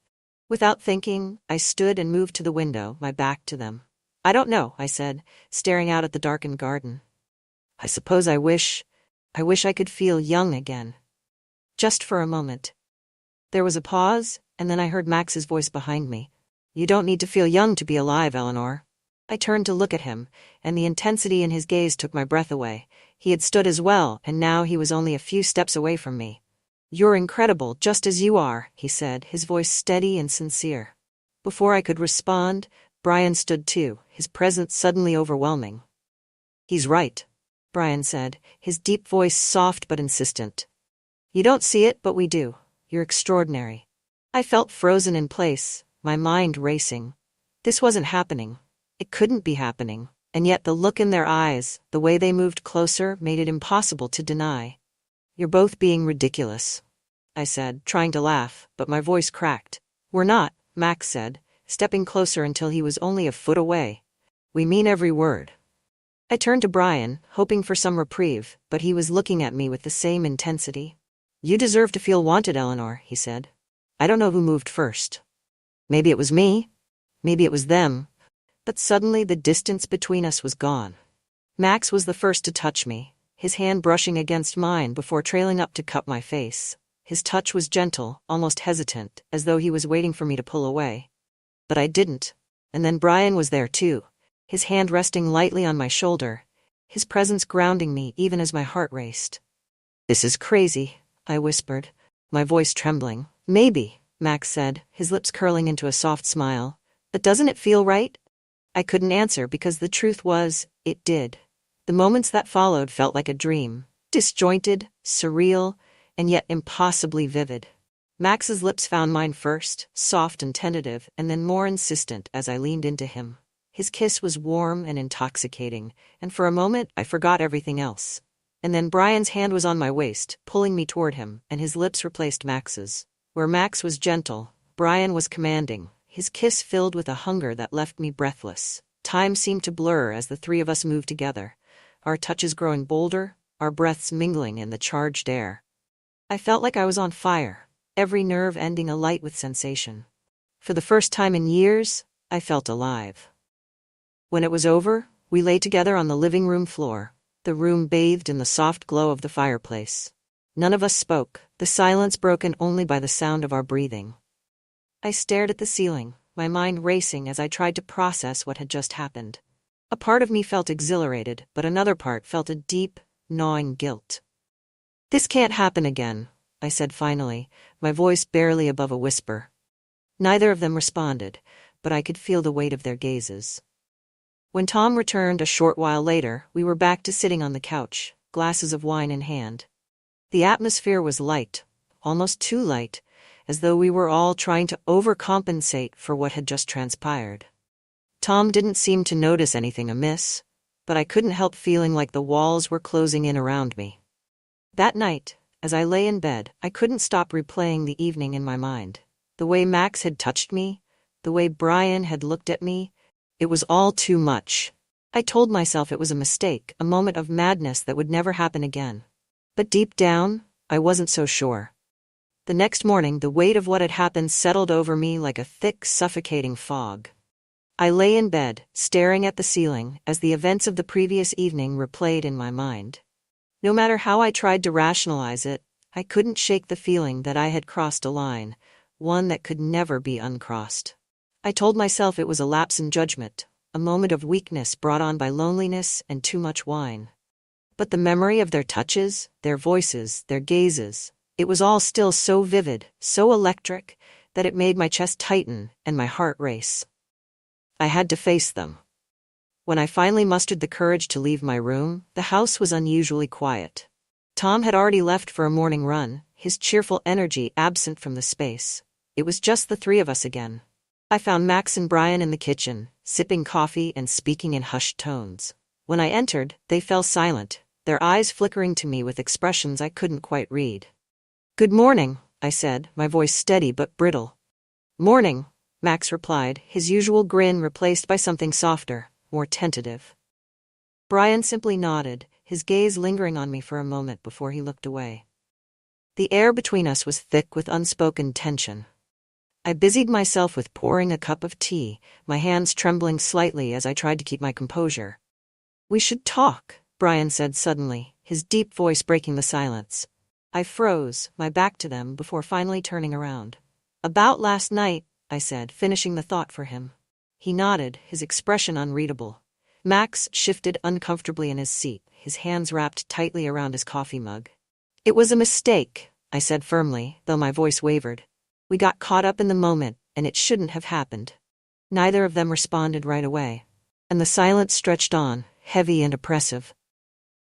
Without thinking, I stood and moved to the window, my back to them. "I don't know," I said, staring out at the darkened garden. "I suppose I wish I could feel young again." Just for a moment. There was a pause, and then I heard Max's voice behind me. "You don't need to feel young to be alive, Eleanor." I turned to look at him, and the intensity in his gaze took my breath away. He had stood as well, and now he was only a few steps away from me. "You're incredible, just as you are," he said, his voice steady and sincere. Before I could respond, Brian stood too, his presence suddenly overwhelming. "He's right," Brian said, his deep voice soft but insistent. "You don't see it, but we do. You're extraordinary." I felt frozen in place, my mind racing. This wasn't happening. It couldn't be happening, and yet the look in their eyes, the way they moved closer, made it impossible to deny. "You're both being ridiculous," I said, trying to laugh, but my voice cracked. "We're not," Max said, stepping closer until he was only a foot away. "We mean every word." I turned to Brian, hoping for some reprieve, but he was looking at me with the same intensity. "You deserve to feel wanted, Eleanor," he said. "I don't know who moved first. Maybe it was me. Maybe it was them." But suddenly the distance between us was gone. Max was the first to touch me, his hand brushing against mine before trailing up to cup my face. His touch was gentle, almost hesitant, as though he was waiting for me to pull away. But I didn't. And then Brian was there too, his hand resting lightly on my shoulder, his presence grounding me even as my heart raced. "This is crazy," I whispered, my voice trembling. "Maybe," Max said, his lips curling into a soft smile. "But doesn't it feel right?" I couldn't answer because the truth was, it did. The moments that followed felt like a dream, disjointed, surreal, and yet impossibly vivid. Max's lips found mine first, soft and tentative, and then more insistent as I leaned into him. His kiss was warm and intoxicating, and for a moment I forgot everything else. And then Brian's hand was on my waist, pulling me toward him, and his lips replaced Max's. Where Max was gentle, Brian was commanding, his kiss filled with a hunger that left me breathless. Time seemed to blur as the three of us moved together, our touches growing bolder, our breaths mingling in the charged air. I felt like I was on fire, every nerve ending alight with sensation. For the first time in years, I felt alive. When it was over, we lay together on the living room floor, the room bathed in the soft glow of the fireplace. None of us spoke, the silence broken only by the sound of our breathing. I stared at the ceiling, my mind racing as I tried to process what had just happened. A part of me felt exhilarated, but another part felt a deep, gnawing guilt. "This can't happen again," I said finally, my voice barely above a whisper. Neither of them responded, but I could feel the weight of their gazes. When Tom returned a short while later, we were back to sitting on the couch, glasses of wine in hand. The atmosphere was light, almost too light, as though we were all trying to overcompensate for what had just transpired. Tom didn't seem to notice anything amiss, but I couldn't help feeling like the walls were closing in around me. That night, as I lay in bed, I couldn't stop replaying the evening in my mind. The way Max had touched me, the way Brian had looked at me, it was all too much. I told myself it was a mistake, a moment of madness that would never happen again. But deep down, I wasn't so sure. The next morning, the weight of what had happened settled over me like a thick, suffocating fog. I lay in bed, staring at the ceiling, as the events of the previous evening replayed in my mind. No matter how I tried to rationalize it, I couldn't shake the feeling that I had crossed a line, one that could never be uncrossed. I told myself it was a lapse in judgment, a moment of weakness brought on by loneliness and too much wine. But the memory of their touches, their voices, their gazes, it was all still so vivid, so electric, that it made my chest tighten and my heart race. I had to face them. When I finally mustered the courage to leave my room, the house was unusually quiet. Tom had already left for a morning run, his cheerful energy absent from the space. It was just the three of us again. I found Max and Brian in the kitchen, sipping coffee and speaking in hushed tones. When I entered, they fell silent, their eyes flickering to me with expressions I couldn't quite read. "Good morning," I said, my voice steady but brittle. "Morning," Max replied, his usual grin replaced by something softer, more tentative. Brian simply nodded, his gaze lingering on me for a moment before he looked away. The air between us was thick with unspoken tension. I busied myself with pouring a cup of tea, my hands trembling slightly as I tried to keep my composure. "We should talk," Brian said suddenly, his deep voice breaking the silence. I froze, my back to them, before finally turning around. "About last night," I said, finishing the thought for him. He nodded, his expression unreadable. Max shifted uncomfortably in his seat, his hands wrapped tightly around his coffee mug. "It was a mistake," I said firmly, though my voice wavered. "We got caught up in the moment, and it shouldn't have happened." Neither of them responded right away, and the silence stretched on, heavy and oppressive.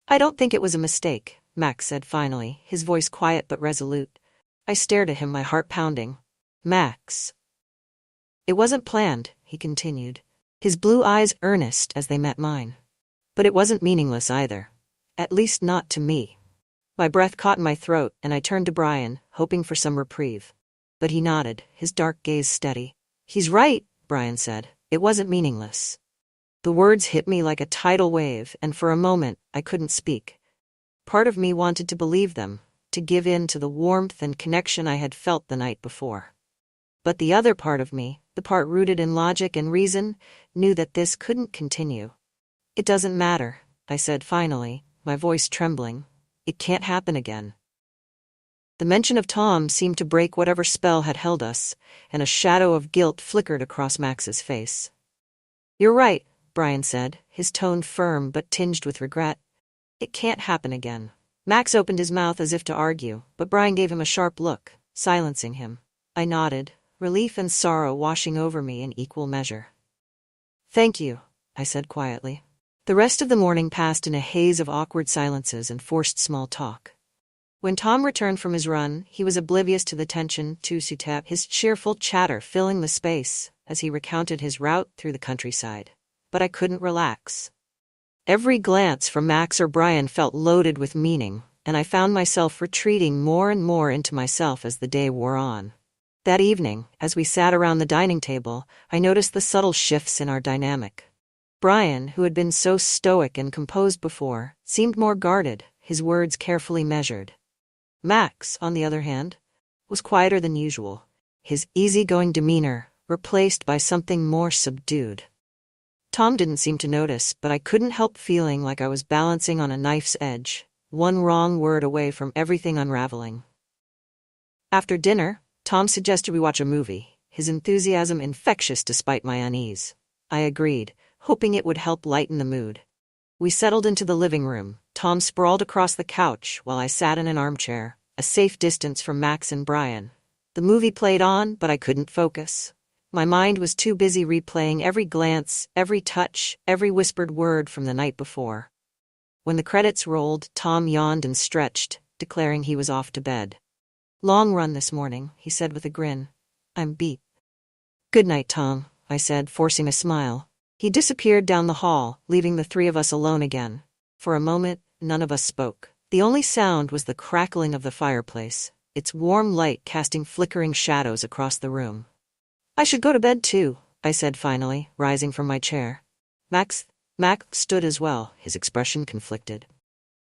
"I don't think it was a mistake," Max said finally, his voice quiet but resolute. I stared at him, my heart pounding. "Max." "It wasn't planned," he continued, his blue eyes earnest as they met mine. "But it wasn't meaningless either. At least not to me." My breath caught in my throat, and I turned to Brian, hoping for some reprieve. But he nodded, his dark gaze steady. "He's right," Brian said. "It wasn't meaningless." The words hit me like a tidal wave, and for a moment, I couldn't speak. Part of me wanted to believe them, to give in to the warmth and connection I had felt the night before. But the other part of me, the part rooted in logic and reason, knew that this couldn't continue. "It doesn't matter," I said finally, my voice trembling. "It can't happen again." The mention of Tom seemed to break whatever spell had held us, and a shadow of guilt flickered across Max's face. "You're right," Brian said, his tone firm but tinged with regret. "It can't happen again." Max opened his mouth as if to argue, but Brian gave him a sharp look, silencing him. I nodded, relief and sorrow washing over me in equal measure. "Thank you," I said quietly. The rest of the morning passed in a haze of awkward silences and forced small talk. When Tom returned from his run, he was oblivious to the tension, his cheerful chatter filling the space as he recounted his route through the countryside. But I couldn't relax. Every glance from Max or Brian felt loaded with meaning, and I found myself retreating more and more into myself as the day wore on. That evening, as we sat around the dining table, I noticed the subtle shifts in our dynamic. Brian, who had been so stoic and composed before, seemed more guarded, his words carefully measured. Max, on the other hand, was quieter than usual, his easygoing demeanor replaced by something more subdued. Tom didn't seem to notice, but I couldn't help feeling like I was balancing on a knife's edge, one wrong word away from everything unraveling. After dinner, Tom suggested we watch a movie, his enthusiasm infectious despite my unease. I agreed, hoping it would help lighten the mood. We settled into the living room, Tom sprawled across the couch while I sat in an armchair, a safe distance from Max and Brian. The movie played on, but I couldn't focus. My mind was too busy replaying every glance, every touch, every whispered word from the night before. When the credits rolled, Tom yawned and stretched, declaring he was off to bed. "Long run this morning," he said with a grin. "I'm beat." "Good night, Tom," I said, forcing a smile. He disappeared down the hall, leaving the three of us alone again. For a moment, none of us spoke. The only sound was the crackling of the fireplace, its warm light casting flickering shadows across the room. "I should go to bed too," I said finally, rising from my chair. Max stood as well, his expression conflicted.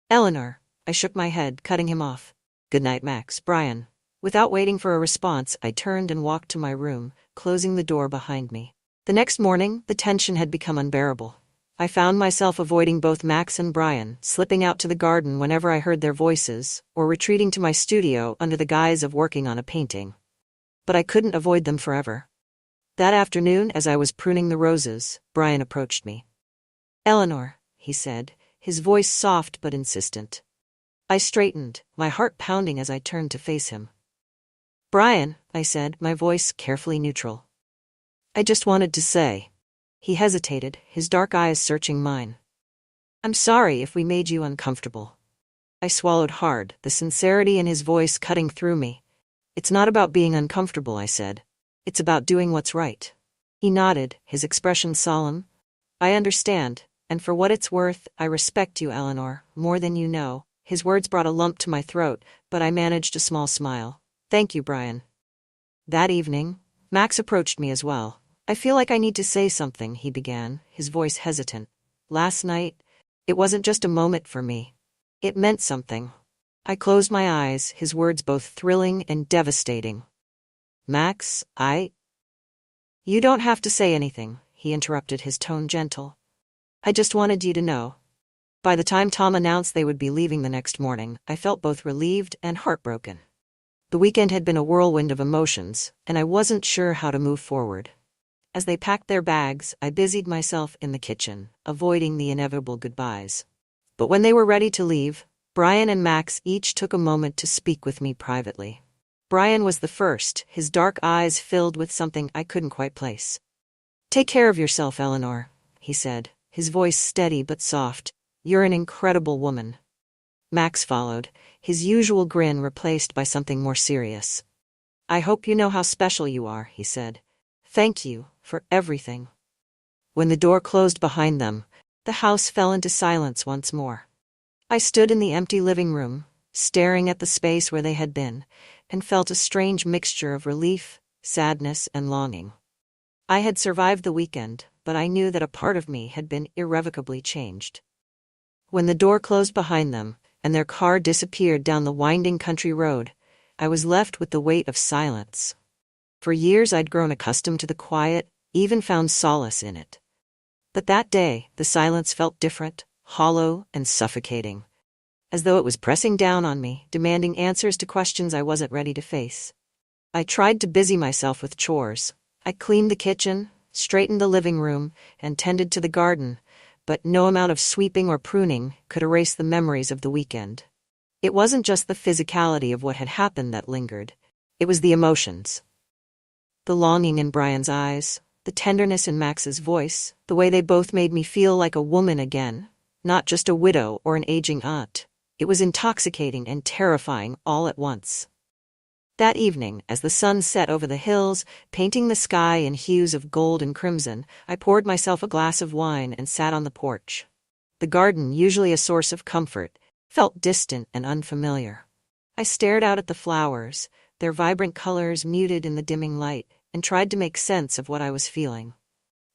"Eleanor," I shook my head, cutting him off. "Good night, Max, Brian." Without waiting for a response, I turned and walked to my room, closing the door behind me. The next morning, the tension had become unbearable. I found myself avoiding both Max and Brian, slipping out to the garden whenever I heard their voices, or retreating to my studio under the guise of working on a painting. But I couldn't avoid them forever. That afternoon, as I was pruning the roses, Brian approached me. "Eleanor," he said, his voice soft but insistent. I straightened, my heart pounding as I turned to face him. "Brian," I said, my voice carefully neutral. "I just wanted to say." He hesitated, his dark eyes searching mine. "I'm sorry if we made you uncomfortable." I swallowed hard, the sincerity in his voice cutting through me. "It's not about being uncomfortable," I said. "It's about doing what's right." He nodded, his expression solemn. "I understand, and for what it's worth, I respect you, Eleanor, more than you know." His words brought a lump to my throat, but I managed a small smile. "Thank you, Brian." That evening, Max approached me as well. "I feel like I need to say something," he began, his voice hesitant. "Last night, it wasn't just a moment for me. It meant something." I closed my eyes, his words both thrilling and devastating. "Max, You don't have to say anything," he interrupted, his tone gentle. "I just wanted you to know." By the time Tom announced they would be leaving the next morning, I felt both relieved and heartbroken. The weekend had been a whirlwind of emotions, and I wasn't sure how to move forward. As they packed their bags, I busied myself in the kitchen, avoiding the inevitable goodbyes. But when they were ready to leave, Brian and Max each took a moment to speak with me privately. Brian was the first, his dark eyes filled with something I couldn't quite place. "Take care of yourself, Eleanor," he said, his voice steady but soft. "You're an incredible woman." Max followed, his usual grin replaced by something more serious. "I hope you know how special you are," he said. "Thank you for everything." When the door closed behind them, the house fell into silence once more. I stood in the empty living room, staring at the space where they had been, and felt a strange mixture of relief, sadness, and longing. I had survived the weekend, but I knew that a part of me had been irrevocably changed. When the door closed behind them, and their car disappeared down the winding country road, I was left with the weight of silence. For years I'd grown accustomed to the quiet, even found solace in it. But that day, the silence felt different, hollow, and suffocating, as though it was pressing down on me, demanding answers to questions I wasn't ready to face. I tried to busy myself with chores. I cleaned the kitchen, straightened the living room, and tended to the garden, but no amount of sweeping or pruning could erase the memories of the weekend. It wasn't just the physicality of what had happened that lingered. It was the emotions. The longing in Brian's eyes, the tenderness in Max's voice, the way they both made me feel like a woman again, not just a widow or an aging aunt. It was intoxicating and terrifying all at once. That evening, as the sun set over the hills, painting the sky in hues of gold and crimson, I poured myself a glass of wine and sat on the porch. The garden, usually a source of comfort, felt distant and unfamiliar. I stared out at the flowers, their vibrant colors muted in the dimming light, and tried to make sense of what I was feeling.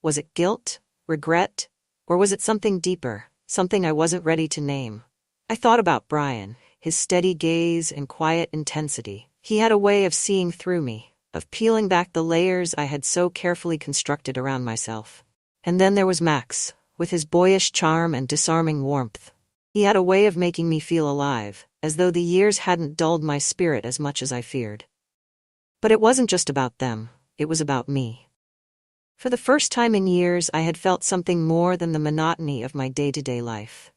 Was it guilt, regret, or was it something deeper, something I wasn't ready to name? I thought about Brian, his steady gaze and quiet intensity. He had a way of seeing through me, of peeling back the layers I had so carefully constructed around myself. And then there was Max, with his boyish charm and disarming warmth. He had a way of making me feel alive, as though the years hadn't dulled my spirit as much as I feared. But it wasn't just about them, it was about me. For the first time in years, I had felt something more than the monotony of my day-to-day life.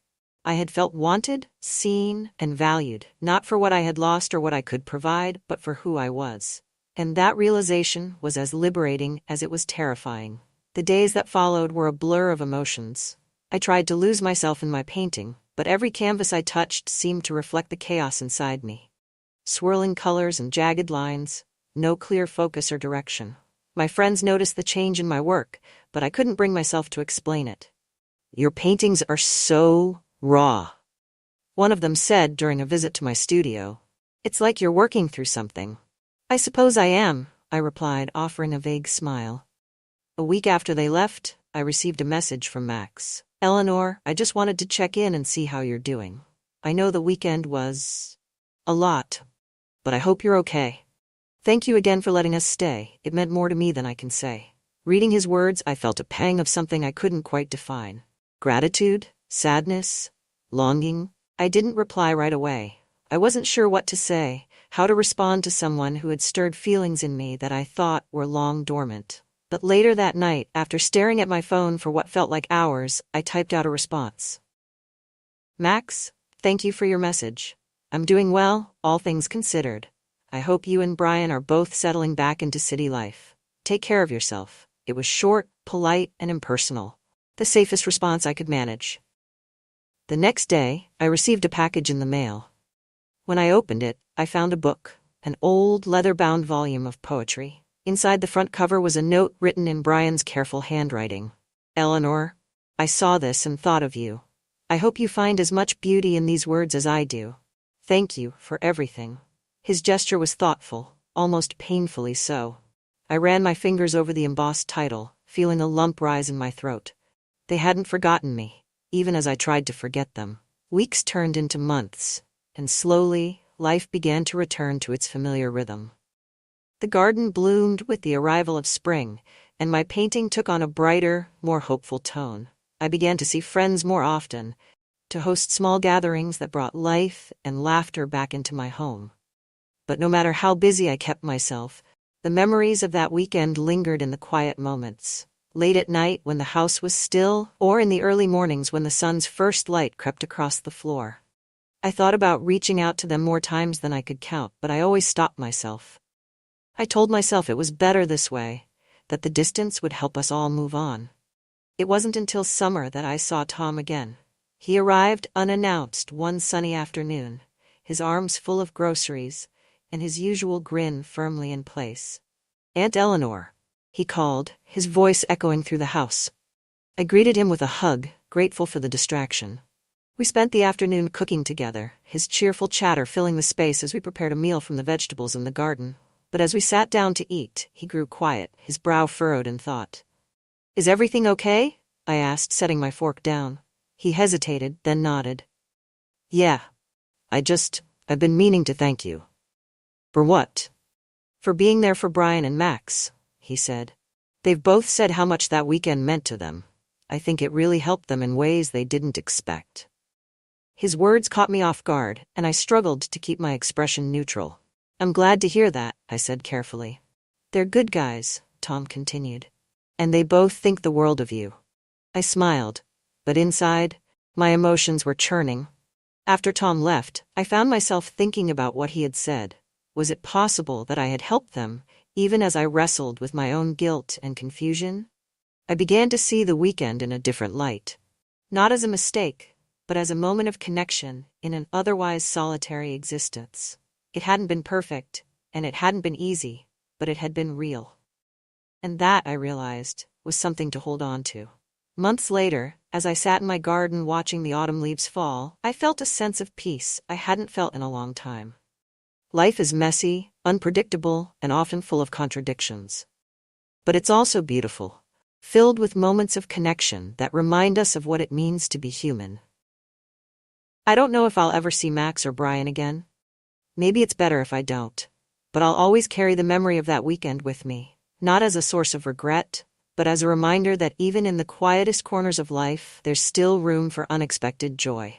I had felt wanted, seen, and valued, not for what I had lost or what I could provide, but for who I was. And that realization was as liberating as it was terrifying. The days that followed were a blur of emotions. I tried to lose myself in my painting, but every canvas I touched seemed to reflect the chaos inside me. Swirling colors and jagged lines, no clear focus or direction. My friends noticed the change in my work, but I couldn't bring myself to explain it. "Your paintings are so raw," one of them said during a visit to my studio. "It's like you're working through something." "I suppose I am," I replied, offering a vague smile. A week after they left, I received a message from Max. "Eleanor, I just wanted to check in and see how you're doing. I know the weekend was a lot, but I hope you're okay. Thank you again for letting us stay. It meant more to me than I can say." Reading his words, I felt a pang of something I couldn't quite define. Gratitude, sadness, longing. I didn't reply right away. I wasn't sure what to say, how to respond to someone who had stirred feelings in me that I thought were long dormant. But later that night, after staring at my phone for what felt like hours, I typed out a response. "Max, thank you for your message. I'm doing well, all things considered. I hope you and Brian are both settling back into city life. Take care of yourself." It was short, polite, and impersonal. The safest response I could manage. The next day, I received a package in the mail. When I opened it, I found a book, an old leather-bound volume of poetry. Inside the front cover was a note written in Brian's careful handwriting. "Eleanor, I saw this and thought of you. I hope you find as much beauty in these words as I do. Thank you for everything." His gesture was thoughtful, almost painfully so. I ran my fingers over the embossed title, feeling a lump rise in my throat. They hadn't forgotten me, even as I tried to forget them. Weeks turned into months, and slowly, life began to return to its familiar rhythm. The garden bloomed with the arrival of spring, and my painting took on a brighter, more hopeful tone. I began to see friends more often, to host small gatherings that brought life and laughter back into my home. But no matter how busy I kept myself, the memories of that weekend lingered in the quiet moments. Late at night when the house was still, or in the early mornings when the sun's first light crept across the floor. I thought about reaching out to them more times than I could count, but I always stopped myself. I told myself it was better this way, that the distance would help us all move on. It wasn't until summer that I saw Tom again. He arrived unannounced one sunny afternoon, his arms full of groceries, and his usual grin firmly in place. "Aunt Eleanor," he called, his voice echoing through the house. I greeted him with a hug, grateful for the distraction. We spent the afternoon cooking together, his cheerful chatter filling the space as we prepared a meal from the vegetables in the garden. But as we sat down to eat, he grew quiet, his brow furrowed in thought. "Is everything okay?" I asked, setting my fork down. He hesitated, then nodded. "Yeah. I've been meaning to thank you." "For what?" "For being there for Brian and Max," he said. "They've both said how much that weekend meant to them. I think it really helped them in ways they didn't expect." His words caught me off guard, and I struggled to keep my expression neutral. "I'm glad to hear that," I said carefully. "They're good guys," Tom continued. "And they both think the world of you." I smiled, but inside, my emotions were churning. After Tom left, I found myself thinking about what he had said. Was it possible that I had helped them, even as I wrestled with my own guilt and confusion? I began to see the weekend in a different light. Not as a mistake, but as a moment of connection in an otherwise solitary existence. It hadn't been perfect, and it hadn't been easy, but it had been real. And that, I realized, was something to hold on to. Months later, as I sat in my garden watching the autumn leaves fall, I felt a sense of peace I hadn't felt in a long time. Life is messy, unpredictable, and often full of contradictions. But it's also beautiful, filled with moments of connection that remind us of what it means to be human. I don't know if I'll ever see Max or Brian again. Maybe it's better if I don't. But I'll always carry the memory of that weekend with me, not as a source of regret, but as a reminder that even in the quietest corners of life, there's still room for unexpected joy.